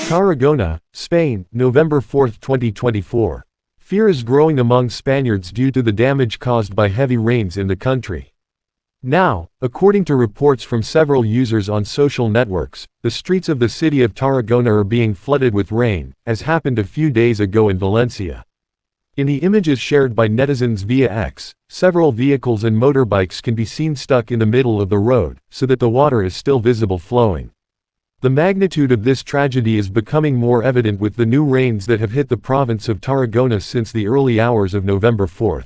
Tarragona, Spain, November 4, 2024. Fear is growing among Spaniards due to the damage caused by heavy rains in the country. Now, according to reports from several users on social networks, the streets of the city of Tarragona are being flooded with rain, as happened a few days ago in Valencia. In the images shared by netizens via X, several vehicles and motorbikes can be seen stuck in the middle of the road, so that the water is still visible flowing. The magnitude of this tragedy is becoming more evident with the new rains that have hit the province of Tarragona since the early hours of November 4.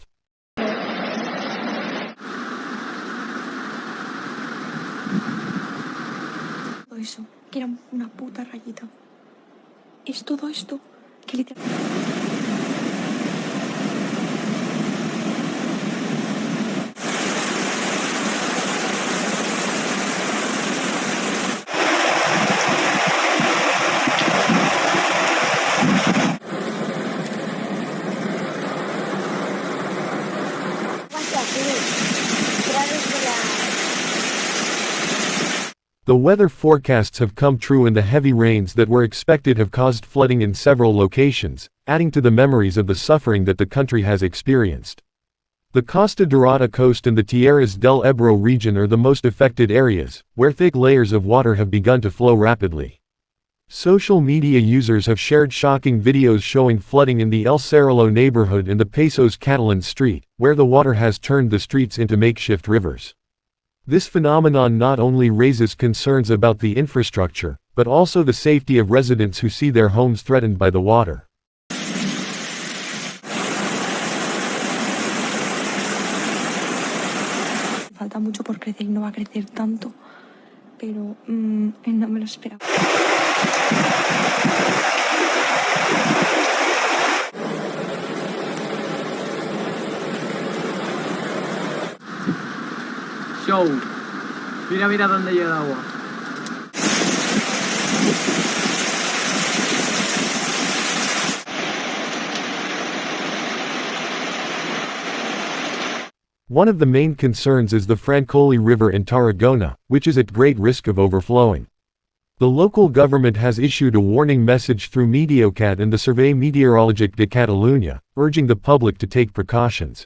Eso, que era una puta rayita. Es todo esto que literalmente... The weather forecasts have come true and the heavy rains that were expected have caused flooding in several locations, adding to the memories of the suffering that the country has experienced. The Costa Dorada coast and the Tierras del Ebro region are the most affected areas, where thick layers of water have begun to flow rapidly. Social media users have shared shocking videos showing flooding in the El Cerrallo neighborhood in the Pasos Catalan street, where the water has turned the streets into makeshift rivers. This phenomenon not only raises concerns about the infrastructure, but also the safety of residents who see their homes threatened by the water. Falta mucho por crecer y no va a crecer tanto, pero no me lo esperaba. Show. Mira, mira dónde llega el agua. One of the main concerns is the Francoli River in Tarragona, which is at great risk of overflowing. The local government has issued a warning message through Mediocat and the Servei Meteorologic de Catalunya, urging the public to take precautions.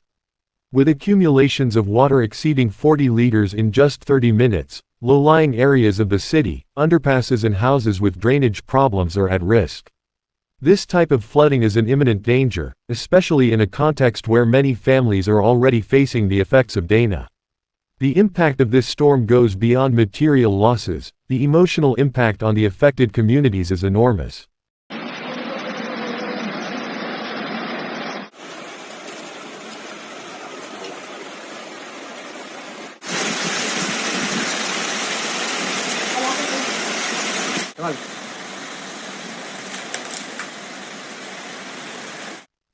With accumulations of water exceeding 40 liters in just 30 minutes, low-lying areas of the city, underpasses and houses with drainage problems are at risk. This type of flooding is an imminent danger, especially in a context where many families are already facing the effects of Dana. The impact of this storm goes beyond material losses. The emotional impact on the affected communities is enormous.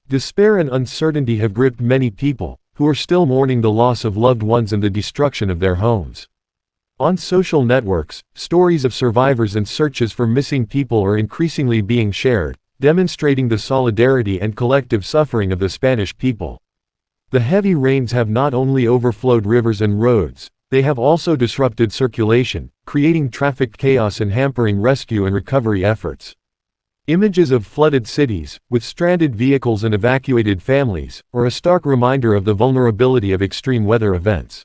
Despair and uncertainty have gripped many people, who are still mourning the loss of loved ones and the destruction of their homes. On social networks, stories of survivors and searches for missing people are increasingly being shared, demonstrating the solidarity and collective suffering of the Spanish people. The heavy rains have not only overflowed rivers and roads, they have also disrupted circulation, creating traffic chaos and hampering rescue and recovery efforts. Images of flooded cities, with stranded vehicles and evacuated families, are a stark reminder of the vulnerability of extreme weather events.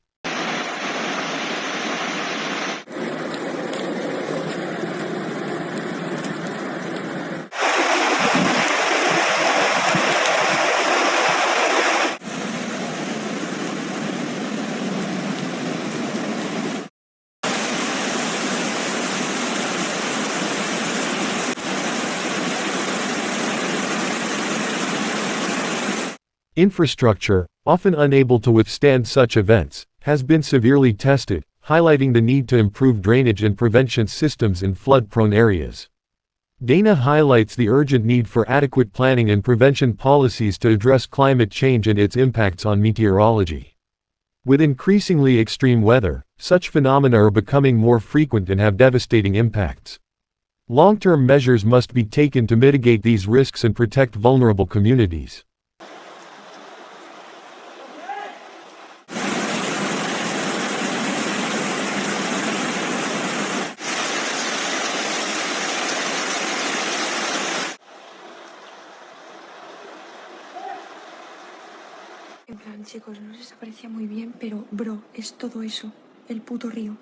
Infrastructure, often unable to withstand such events, has been severely tested, highlighting the need to improve drainage and prevention systems in flood-prone areas. Dana highlights the urgent need for adequate planning and prevention policies to address climate change and its impacts on meteorology. With increasingly extreme weather, such phenomena are becoming more frequent and have devastating impacts. Long-term measures must be taken to mitigate these risks and protect vulnerable communities. En plan, chicos, no sé si se parecía muy bien, pero, bro, es todo eso. El puto río.